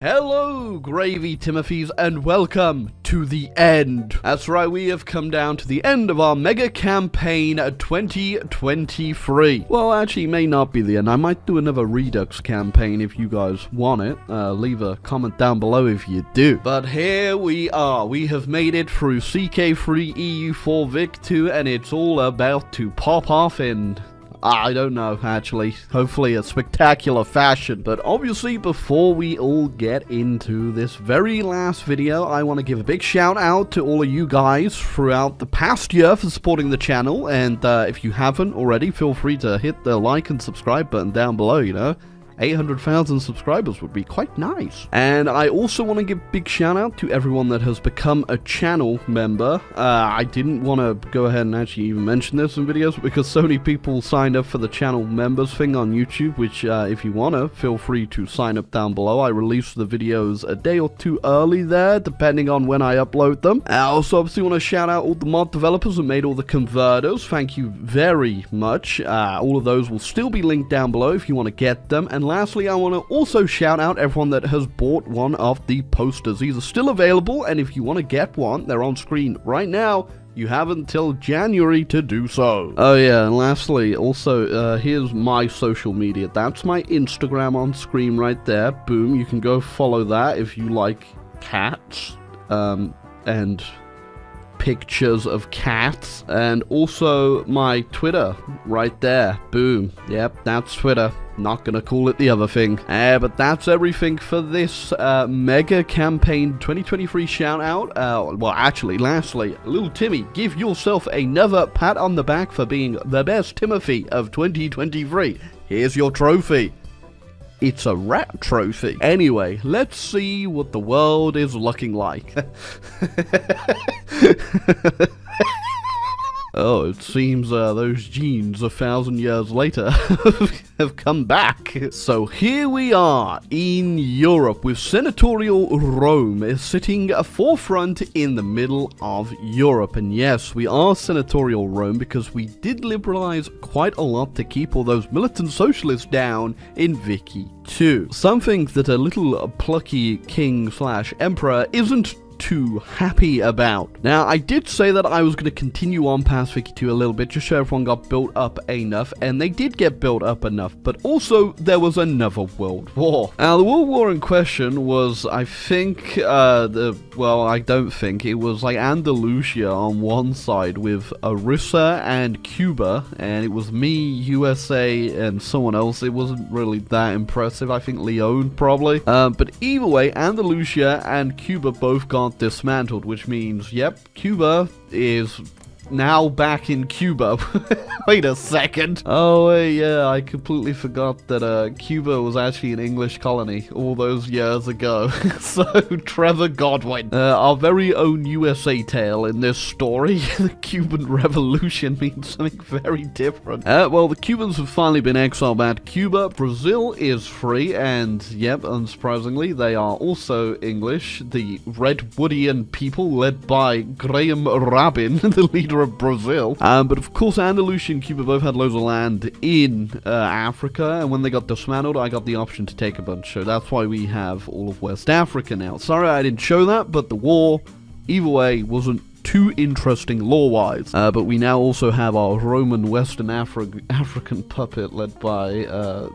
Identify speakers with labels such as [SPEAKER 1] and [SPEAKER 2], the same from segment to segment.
[SPEAKER 1] Hello, Gravy Timothys, and welcome to the end. That's right, we have come down to the end of our mega campaign 2023. Well, actually, it may not be the end. I might do another Redux campaign if you guys want it. Leave a comment down below if you do. But here we are. We have made it through CK3 EU4 Vic 2, and it's all about to pop off in... I don't know, actually. Hopefully a spectacular fashion. But obviously, before we all get into this very last video, I want to give a big shout out to all of you guys throughout the past year for supporting the channel. And if you haven't already, feel free to hit the like and subscribe button down below, you know. 800,000 subscribers would be quite nice. And I also want to give a big shout out to everyone that has become a channel member. I didn't want to go ahead and actually even mention this in videos because so many people signed up for the channel members thing on YouTube, which if you want to, feel free to sign up down below. I release the videos a day or two early there, depending on when I upload them. I also obviously want to shout out all the mod developers who made all the converters. Thank you very much. All of those will still be linked down below if you want to get them. And lastly, I want to also shout out everyone that has bought one of the posters. These are still available, and if you want to get one, they're on screen right now. You have until January to do so. Oh yeah, and lastly, also, here's my social media. That's my Instagram on screen right there. Boom, you can go follow that if you like cats, and pictures of cats, and also my Twitter right there. Boom. Yep, that's Twitter. Not gonna call it the other thing. But that's everything for this mega campaign 2023 shout out. Well, actually, lastly, little Timmy, give yourself another pat on the back for being the best Timothy of 2023. Here's your trophy. It's a rat trophy. Anyway, let's see what the world is looking like. Oh, it seems those genes 1,000 years later have come back. So here we are in Europe with senatorial Rome is sitting forefront in the middle of Europe. And yes, we are senatorial Rome because we did liberalize quite a lot to keep all those militant socialists down in Vicky 2. Something that a little plucky king/emperor isn't too happy about. Now, I did say that I was going to continue on past Vicky 2 a little bit, just so everyone got built up enough, and they did get built up enough, but also there was another world war. Now, the world war in question was, I think, well, I don't think, it was like Andalusia on one side with Orissa and Cuba, and it was me, USA, and someone else. It wasn't really that impressive. I think Leon, probably. But either way, Andalusia and Cuba both got dismantled, which means, yep, Cuba is now back in Cuba. Wait a second. Oh, yeah, I completely forgot that Cuba was actually an English colony all those years ago. So, Trevor Godwin, our very own USA tale in this story. The Cuban Revolution means something very different. Well, the Cubans have finally been exiled back to Cuba. Brazil is free, and, yep, unsurprisingly, they are also English. The Redwoodian people, led by Graham Rabin, the leader of Brazil. But of course, Andalusia and Cuba both had loads of land in Africa, and when they got dismantled, I got the option to take a bunch, so that's why we have all of West Africa now. Sorry I didn't show that, but the war, either way, wasn't too interesting lore-wise. But we now also have our Roman Western African puppet led by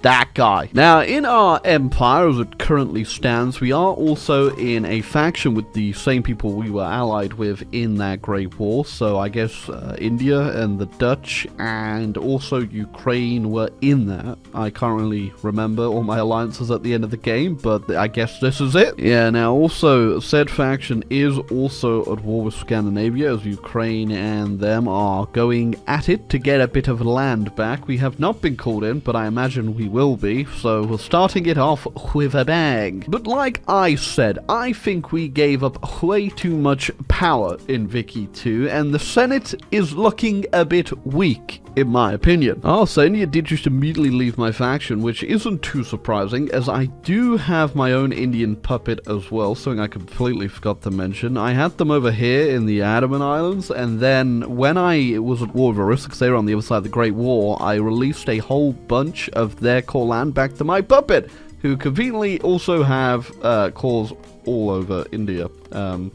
[SPEAKER 1] that guy. Now, in our empire, as it currently stands, we are also in a faction with the same people we were allied with in that Great War. So I guess India and the Dutch and also Ukraine were in that. I can't really remember all my alliances at the end of the game, but I guess this is it. Yeah, now also, said faction is also at war with Scandinavia, as Ukraine and them are going at it to get a bit of land back. We have not been called in, but I imagine we will be, so we're starting it off with a bang. But like I said, I think we gave up way too much power in Vicky 2, and the Senate is looking a bit weak, in my opinion. Also, India did just immediately leave my faction, which isn't too surprising, as I do have my own Indian puppet as well, something I completely forgot to mention. I had them over here in the Andaman Islands, and then when I was at war with Orissa, because they were on the other side of the Great War, I released a whole bunch of their core land back to my puppet. who conveniently also have cores all over India.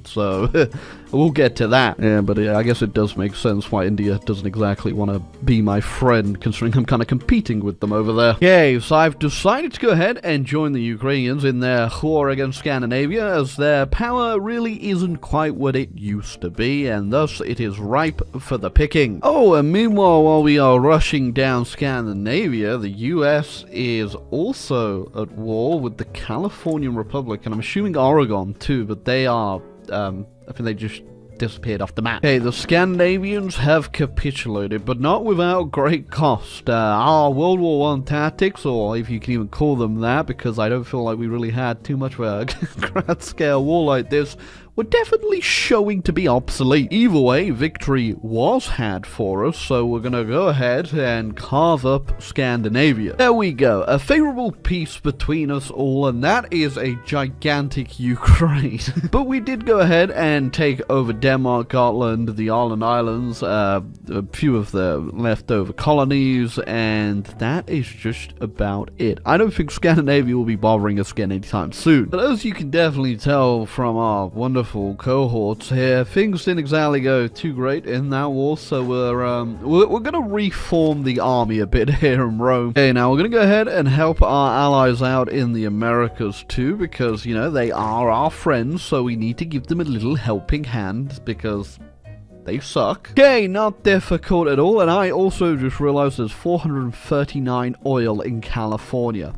[SPEAKER 1] So we'll get to that. Yeah, but I guess it does make sense why India doesn't exactly want to be my friend, considering I'm kind of competing with them over there. Okay, so I've decided to go ahead and join the Ukrainians in their war against Scandinavia, as their power really isn't quite what it used to be, and thus it is ripe for the picking. Oh, and meanwhile, while we are rushing down Scandinavia, the US is also at war with the Californian Republic, and I'm assuming Oregon too, but they are I think they just disappeared off the map. Okay, the Scandinavians have capitulated, but not without great cost. Our World War I tactics, or if you can even call them that, because I don't feel like we really had too much of a grand-scale war like this, were definitely showing to be obsolete. Either way, victory was had for us, so we're gonna go ahead and carve up Scandinavia. There we go, a favorable peace between us all, and that is a gigantic Ukraine. But we did go ahead and take over Denmark, Gotland, the Ireland Islands, a few of the leftover colonies, and that is just about it. I don't think Scandinavia will be bothering us again anytime soon. But as you can definitely tell from our wonderful cohorts here, things didn't exactly go too great in that war, so we're gonna reform the army a bit here in Rome. Okay, now we're gonna go ahead and help our allies out in the Americas too, because, you know, they are our friends, so we need to give them a little helping hand, because they suck. Okay, not difficult at all, and I also just realized there's 439 oil in California.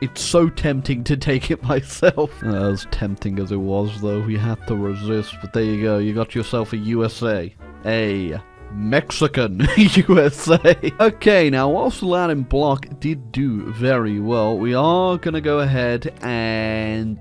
[SPEAKER 1] It's so tempting to take it myself. As tempting as it was, though, we had to resist. But there you go, you got yourself a USA. A Mexican USA. Okay, now whilst the Latin bloc did do very well, we are gonna go ahead and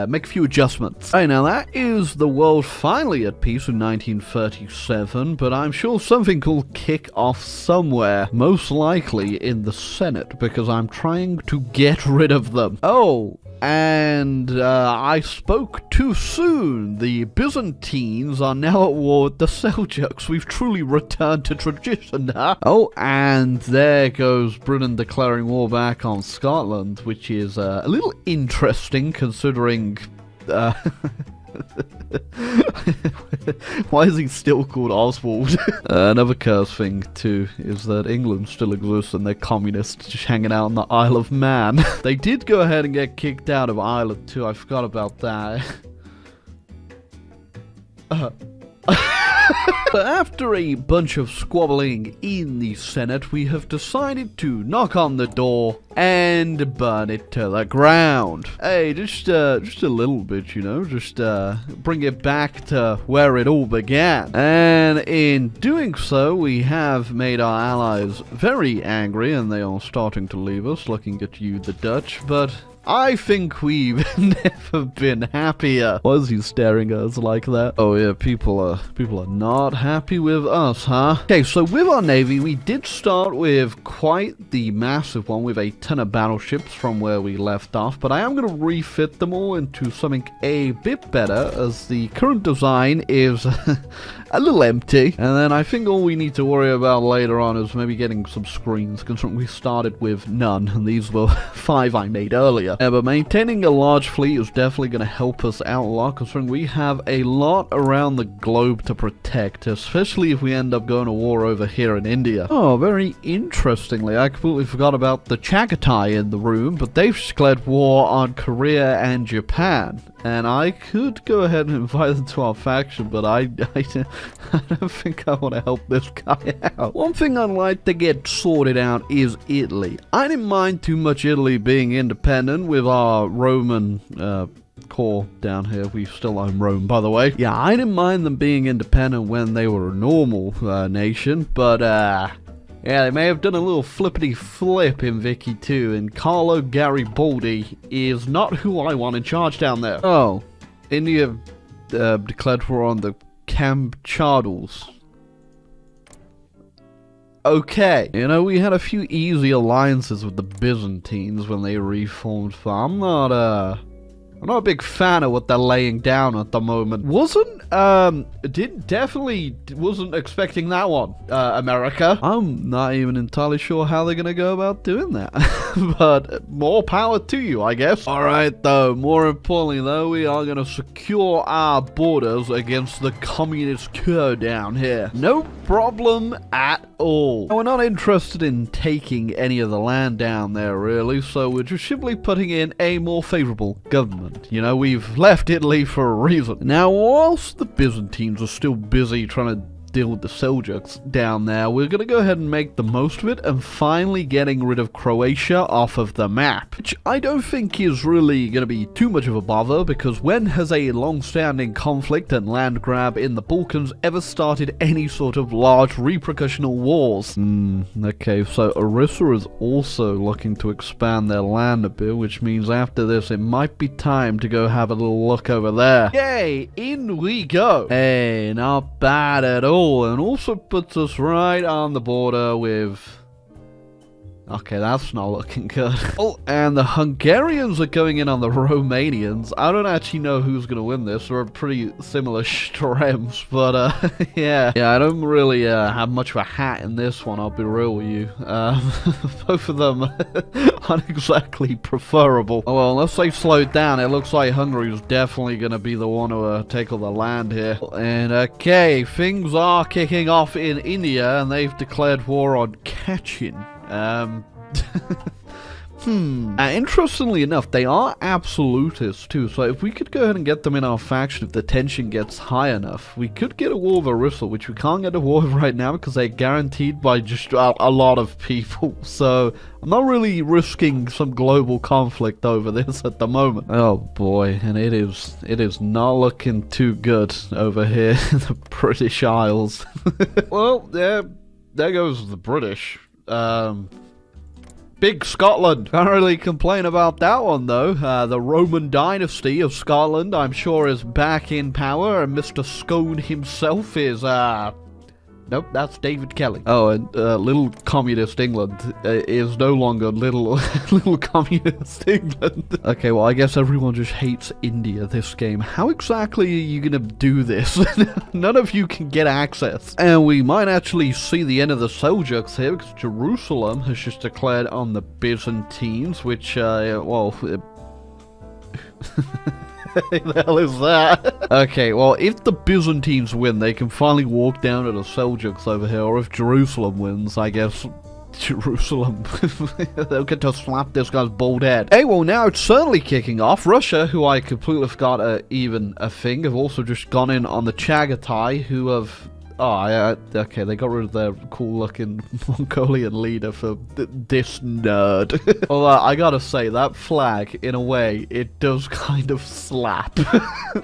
[SPEAKER 1] make a few adjustments. Right, now that is the world finally at peace in 1937, but I'm sure something will kick off somewhere, most likely in the Senate, because I'm trying to get rid of them. Oh, and I spoke too soon. The Byzantines are now at war with the Seljuks. We've truly returned to tradition, huh? Oh, and there goes Britain declaring war back on Scotland, which is a little interesting considering... Why is he still called Oswald? Another curse thing too is that England still exists and they're communists just hanging out on the Isle of Man. They did go ahead and get kicked out of Ireland too, I forgot about that. But after a bunch of squabbling in the Senate, we have decided to knock on the door and burn it to the ground. Hey, just a little bit, you know, just bring it back to where it all began. And in doing so, we have made our allies very angry, and they are starting to leave us, looking at you, the Dutch, but I think we've never been happier. Why is he staring at us like that? Oh yeah, people are not happy with us, huh? Okay, so with our navy, we did start with quite the massive one with a ton of battleships from where we left off, but I am going to refit them all into something a bit better, as the current design is a little empty. And then I think all we need to worry about later on is maybe getting some screens, considering we started with none, and these were 5 I made earlier. Yeah, but maintaining a large fleet is definitely going to help us out a lot, considering we have a lot around the globe to protect, especially if we end up going to war over here in India. Oh, very interestingly, I completely forgot about the Chagatai in the room, but they've declared war on Korea and Japan. And I could go ahead and invite them to our faction, but I don't think I want to help this guy out. One thing I'd like to get sorted out is Italy. I didn't mind too much Italy being independent with our Roman core down here. We still own Rome, by the way. Yeah, I didn't mind them being independent when they were a normal nation, but yeah, they may have done a little flippity-flip in Vicky too, and Carlo Garibaldi is not who I want in charge down there. Oh, India declared war on the Kamchadals. Okay, you know, we had a few easy alliances with the Byzantines when they reformed, but I'm not a big fan of what they're laying down at the moment. Definitely wasn't expecting that one, America. I'm not even entirely sure how they're gonna go about doing that. but more power to you, I guess. Alright though, more importantly though, we are going to secure our borders against the communist coup down here. No problem at all. Now, we're not interested in taking any of the land down there really, so we're just simply putting in a more favorable government. You know, we've left Italy for a reason. Now, whilst the Byzantines are still busy trying to deal with the Seljuks down there, we're going to go ahead and make the most of it and finally getting rid of Croatia off of the map, which I don't think is really going to be too much of a bother, because when has a long-standing conflict and land grab in the Balkans ever started any sort of large repercussional wars? Okay, so Orissa is also looking to expand their land a bit, which means after this it might be time to go have a little look over there. Yay, in we go. Hey, not bad at all. And also puts us right on the border with... Okay, that's not looking good. Oh, and the Hungarians are going in on the Romanians. I don't actually know who's going to win this. They're pretty similar strengths, but yeah. Yeah, I don't really have much of a hat in this one, I'll be real with you. Both of them aren't exactly preferable. Oh, well, unless they slow down, it looks like Hungary's definitely going to be the one to take all the land here. And okay, things are kicking off in India, and they've declared war on Kachin. Interestingly enough, they are absolutists too, so if we could go ahead and get them in our faction, if the tension gets high enough, we could get a war with Orissa, which we can't get a war with right now because they're guaranteed by just a lot of people, so I'm not really risking some global conflict over this at the moment. Oh boy, and it is not looking too good over here in the British Isles. Well, there goes the British. Big Scotland. Can't really complain about that one though. The Roman dynasty of Scotland, I'm sure, is back in power, and Mr. Scone himself is nope, that's David Kelly. Oh, and little communist England is no longer little communist England. Okay, well, I guess everyone just hates India this game. How exactly are you gonna do this? None of you can get access. And we might actually see the end of the Seljuks here, because Jerusalem has just declared on the Byzantines, which, well... the hell is that? Okay, well, if the Byzantines win, they can finally walk down to the Seljuks over here, or if Jerusalem wins, I guess Jerusalem, they'll get to slap this guy's bald head. Hey, well, now it's certainly kicking off. Russia, who I completely forgot even a thing, have also just gone in on the Chagatai, who have... Oh, okay, they got rid of their cool-looking Mongolian leader for this nerd. Well, I gotta say, that flag, in a way, it does kind of slap.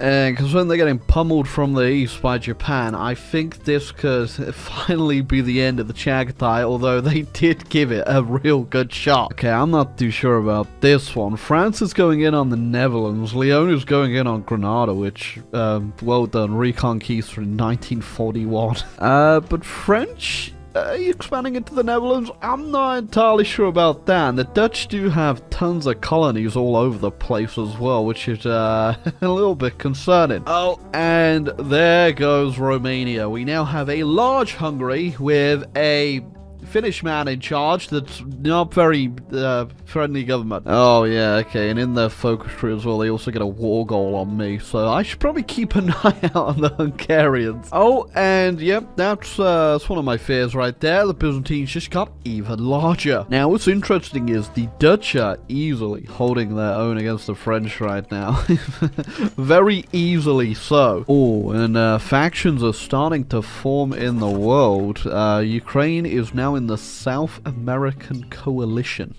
[SPEAKER 1] And because when they're getting pummeled from the east by Japan, I think this could finally be the end of the Chagatai, although they did give it a real good shot. Okay, I'm not too sure about this one. France is going in on the Netherlands. Leon is going in on Grenada, which, well done, reconquista in 1941. But French, expanding into the Netherlands, I'm not entirely sure about that. And the Dutch do have tons of colonies all over the place as well, which is a little bit concerning. Oh, and there goes Romania. We now have a large Hungary with a Finnish man in charge that's not very friendly government. Oh yeah, okay, and in their focus tree as well, they also get a war goal on me, so I should probably keep an eye out on the Hungarians. Oh, and yep, that's one of my fears right there. The Byzantines just got even larger. Now, what's interesting is the Dutch are easily holding their own against the French right now. Very easily so. Oh, and factions are starting to form in the world. Ukraine is now in the South American coalition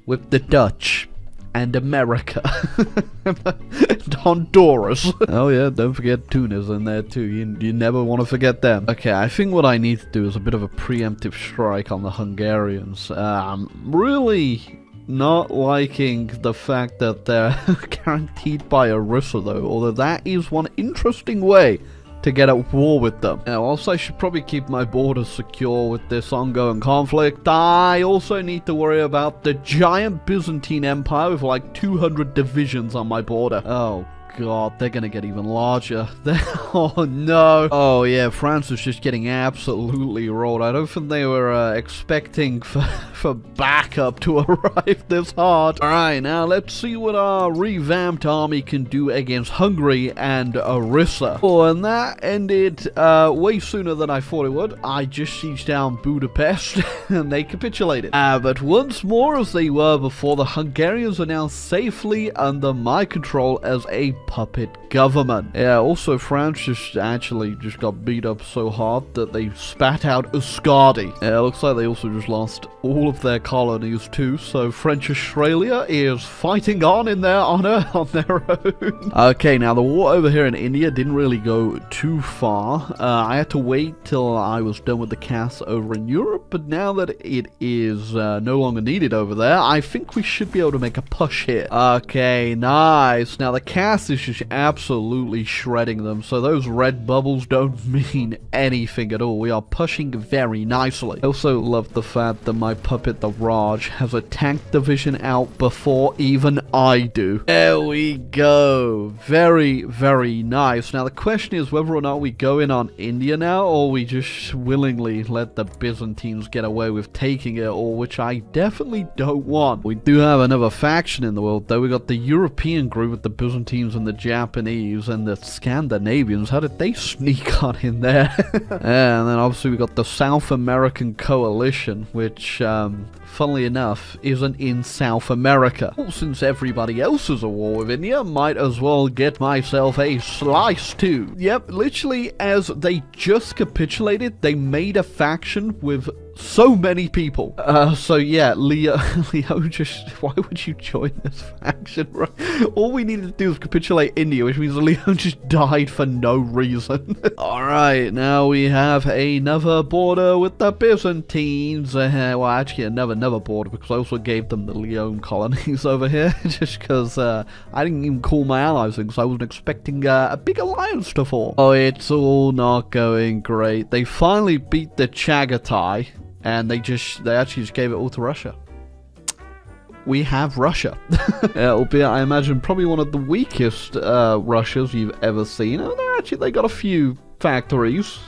[SPEAKER 1] with the Dutch and America and Honduras. Oh yeah, don't forget Tunis in there too. You never want to forget them. Okay, I think what I need to do is a bit of a preemptive strike on the Hungarians. Really not liking the fact that they're guaranteed by Orissa though, although that is one interesting way to get at war with them. Now, also I should probably keep my borders secure with this ongoing conflict. I also need to worry about the giant Byzantine Empire with like 200 divisions on my border. Oh god, they're gonna get even larger. Oh no. Oh yeah, France is just getting absolutely rolled. I don't think they were expecting for backup to arrive this hard. Alright, now let's see what our revamped army can do against Hungary and Orissa. Oh, and that ended way sooner than I thought it would. I just sieged down Budapest and they capitulated. But once more as they were before, the Hungarians are now safely under my control as a puppet government. Yeah, also France just got beat up so hard that they spat out Euskadi. Yeah, it looks like they also just lost all of their colonies too, so French Australia is fighting on in their honor on their own. Okay, now the war over here in India didn't really go too far. I had to wait till I was done with the casts over in Europe, but now that it is no longer needed over there, I think we should be able to make a push here. Okay, nice. Now the cast is just absolutely shredding them, so those red bubbles don't mean anything at all. We are pushing very nicely. I also love the fact that my puppet, the Raj, has a tank division out before even I do. There we go. Very, very nice. Now the question is whether or not we go in on India now, or we just willingly let the Byzantines get away with taking it, or which I definitely don't want. We do have another faction in the world though. We got the European group with the Byzantines and the Japanese and the Scandinavians. How did they sneak on in there? And then obviously we got the South American coalition, which funnily enough isn't in South America. Well, since everybody else is at war with India, might as well get myself a slice too. Yep, literally as they just capitulated, they made a faction with so many people. So yeah, Leo just, why would you join this faction, right? All we needed to do was capitulate India, which means Leo just died for no reason. Alright, now we have another border with the Byzantines. Well, actually another border, because I also gave them the Leon colonies over here, just because I didn't even call my allies in, because I wasn't expecting a big alliance to form. Oh, it's all not going great. They finally beat the Chagatai, and they actually just gave it all to Russia. We have Russia. Albeit, I imagine, probably one of the weakest Russias you've ever seen. Oh, they got a few factories.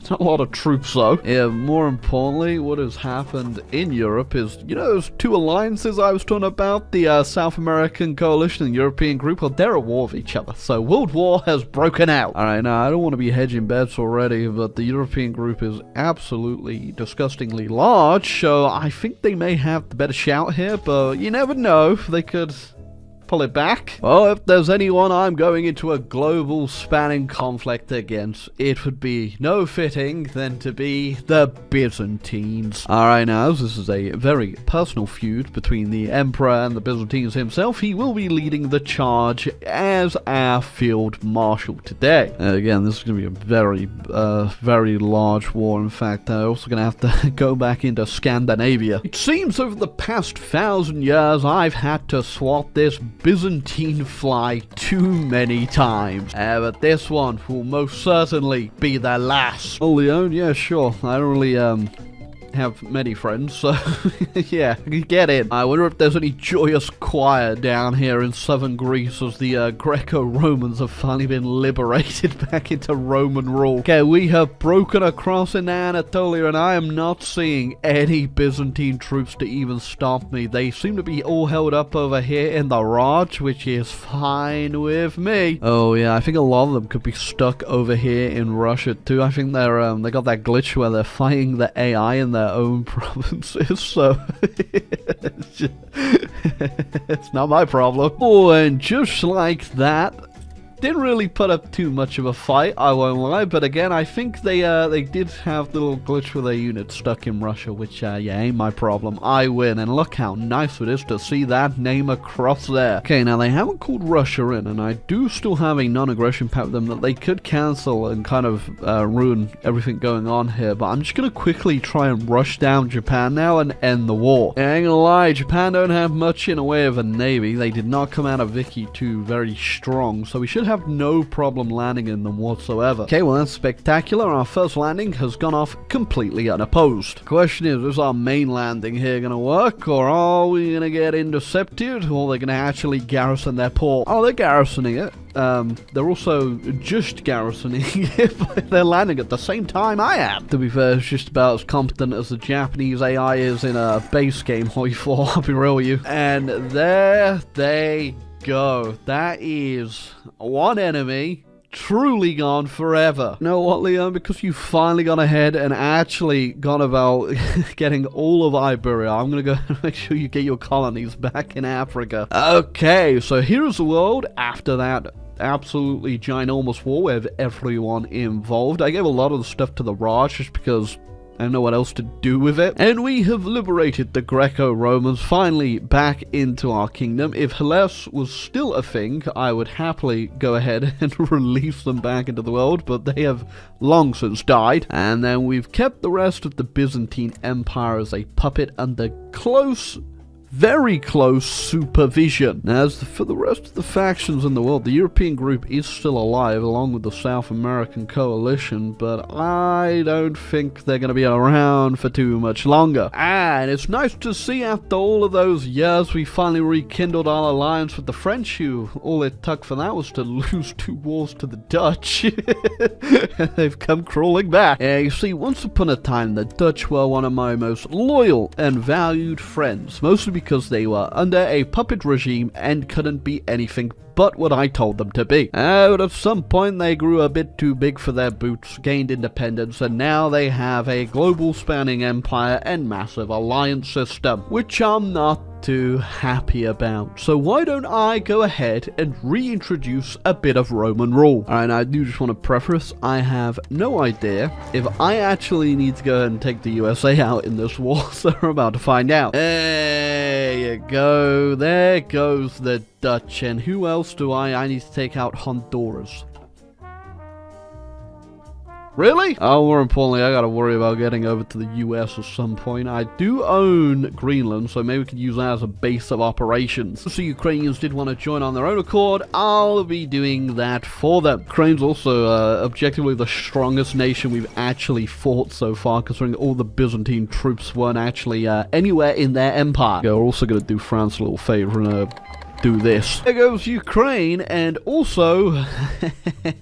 [SPEAKER 1] Not a lot of troops though. Yeah, more importantly, what has happened in Europe is, you know, those two alliances I was talking about, the South American coalition and European group, well, they're at war with each other. So World War has broken out. Alright, now I don't want to be hedging bets already, but the European group is absolutely disgustingly large, so I think they may have the better shout here, but you never know. They could pull it back. Well, if there's anyone I'm going into a global spanning conflict against, it would be no fitting than to be the Byzantines. Alright, now, as this is a very personal feud between the Emperor and the Byzantines himself, he will be leading the charge as our Field Marshal today. Again, this is going to be a very large war. In fact, I'm also going to have to go back into Scandinavia. It seems over the past 1,000 years, I've had to swap this Byzantine fly too many times. But this one will most certainly be the last. Oh, Leon? Yeah, sure. I don't really, have many friends, so yeah, get in. I wonder if there's any joyous choir down here in southern Greece as the Greco-Romans have finally been liberated back into Roman rule. Okay, we have broken across in Anatolia, and I am not seeing any Byzantine troops to even stop me. They seem to be all held up over here in the Raj, which is fine with me. Oh yeah, I think a lot of them could be stuck over here in Russia too. I think they're they got that glitch where they're fighting the AI in their own provinces, so it's not my problem. Oh, and just like that, didn't really put up too much of a fight, I won't lie, but again, I think they did have the little glitch with their unit stuck in Russia, which, yeah, ain't my problem. I win, and look how nice it is to see that name across there. Okay, now they haven't called Russia in, and I do still have a non-aggression pact with them that they could cancel and kind of ruin everything going on here, but I'm just gonna quickly try and rush down Japan now and end the war. I ain't gonna lie, Japan don't have much in the way of a navy. They did not come out of Vicky 2 very strong, so we should should have no problem landing in them whatsoever. Okay, well that's spectacular. Our first landing has gone off completely unopposed. Question is our main landing here gonna work, or are we gonna get intercepted, or are they gonna actually garrison their port? Oh, they're garrisoning it. They're also just garrisoning it, but they're landing at the same time I am. To be fair, it's just about as competent as the Japanese AI is in a base game, I'll be real with you. And there they go. That is one enemy truly gone forever. You know what, Leon? Because you finally gone ahead and actually gone about getting all of Iberia, I'm gonna go make sure you get your colonies back in Africa. Okay, so here's the world after that absolutely ginormous war with everyone involved. I gave a lot of the stuff to the Raj just because I don't know what else to do with it. And we have liberated the Greco-Romans finally back into our kingdom. If Hellas was still a thing, I would happily go ahead and release them back into the world, but they have long since died. And then we've kept the rest of the Byzantine Empire as a puppet under very close supervision. Now, for the rest of the factions in the world, the European group is still alive along with the South American coalition, but I don't think they're going to be around for too much longer. And it's nice to see after all of those years we finally rekindled our alliance with the French, who all it took for that was to lose 2 wars to the Dutch. And they've come crawling back. Yeah, you see, once upon a time the Dutch were one of my most loyal and valued friends, mostly because they were under a puppet regime and couldn't be anything but what I told them to be. But at some point they grew a bit too big for their boots, gained independence, and now they have a global spanning empire and massive alliance system, which I'm not too happy about. So why don't I go ahead and reintroduce a bit of Roman rule? Alright, I do just want to preface, I have no idea if I actually need to go ahead and take the USA out in this war, so we're about to find out. There you go, there goes the Dutch, and who else do I need to take out? Honduras. Really? Oh, more importantly, I gotta worry about getting over to the US at some point. I do own Greenland, so maybe we could use that as a base of operations. So Ukrainians did want to join on their own accord, I'll be doing that for them. Ukraine's also objectively the strongest nation we've actually fought so far, considering all the Byzantine troops weren't actually anywhere in their empire. Okay, we're also gonna do France a little favor and do this. There goes Ukraine, and also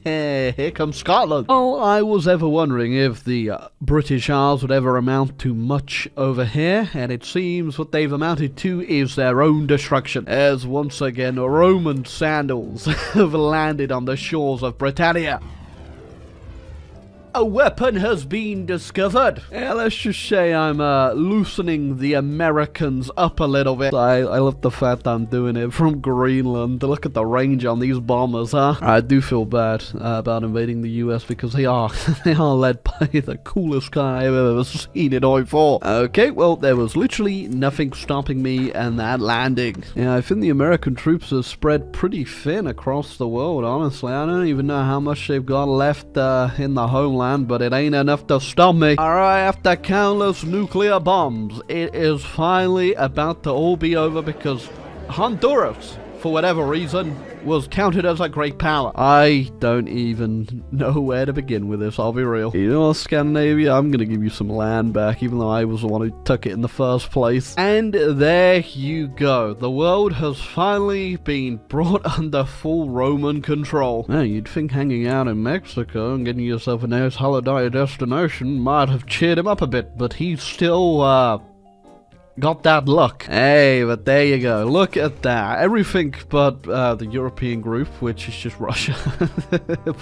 [SPEAKER 1] here comes Scotland. Oh, I was ever wondering if the British Isles would ever amount to much over here, and it seems what they've amounted to is their own destruction, as once again Roman sandals have landed on the shores of Britannia. A weapon has been discovered. Yeah, let's just say I'm loosening the Americans up a little bit. I love the fact that I'm doing it from Greenland. Look at the range on these bombers, huh? I do feel bad about invading the US because they are led by the coolest guy I've ever seen in I4. Okay, well, there was literally nothing stopping me and that landing. Yeah, I think the American troops are spread pretty thin across the world, honestly. I don't even know how much they've got left in the homeland, but it ain't enough to stop me. Alright, after countless nuclear bombs, it is finally about to all be over because Honduras, for whatever reason, was counted as a great power. I don't even know where to begin with this, I'll be real. You know what, Scandinavia? I'm gonna give you some land back, even though I was the one who took it in the first place. And there you go. The world has finally been brought under full Roman control. Now, you'd think hanging out in Mexico and getting yourself a nice holiday destination might have cheered him up a bit, but he's still, got that luck. Hey, but there you go. Look at that. Everything but the European group, which is just Russia,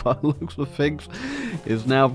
[SPEAKER 1] by the looks of things, is now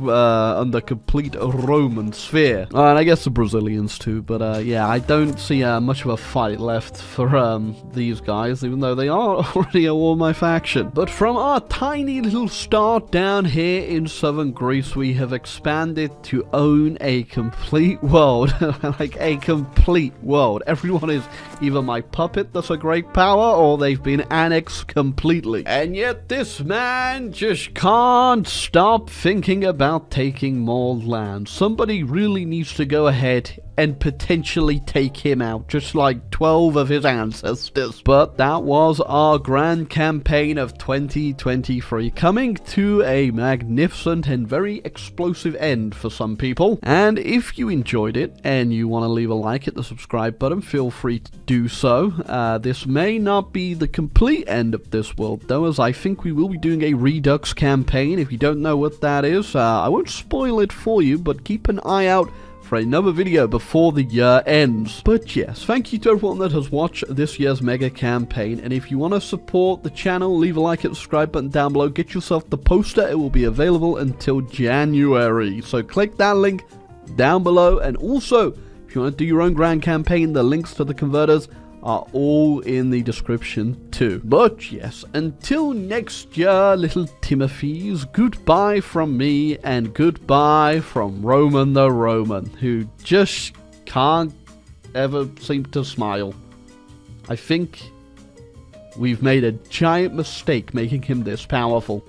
[SPEAKER 1] under complete Roman sphere. And I guess the Brazilians too, but yeah, I don't see much of a fight left for these guys, even though they are already a war my faction. But from our tiny little start down here in southern Greece, we have expanded to own a complete world. Like a complete world. Everyone is either my puppet that's a great power, or they've been annexed completely. And yet this man just can't stop thinking about taking more land. Somebody really needs to go ahead and potentially take him out, just like 12 of his ancestors. But that was our grand campaign of 2023, coming to a magnificent and very explosive end for some people. And if you enjoyed it and you want to leave a like, hit the subscribe button, feel free to do so. This may not be the complete end of this world though, as I think we will be doing a Redux campaign. If you don't know what that is, I won't spoil it for you, but keep an eye out for another video before the year ends. But yes, thank you to everyone that has watched this year's mega campaign, and if you want to support the channel, leave a like and subscribe button down below. Get yourself the poster, it will be available until January, so click that link down below. And also, if you want to do your own grand campaign, the links to the converters are all in the description too. But yes, until next year, little Timothys, goodbye from me, and goodbye from Roman the Roman, who just can't ever seem to smile. I think we've made a giant mistake making him this powerful.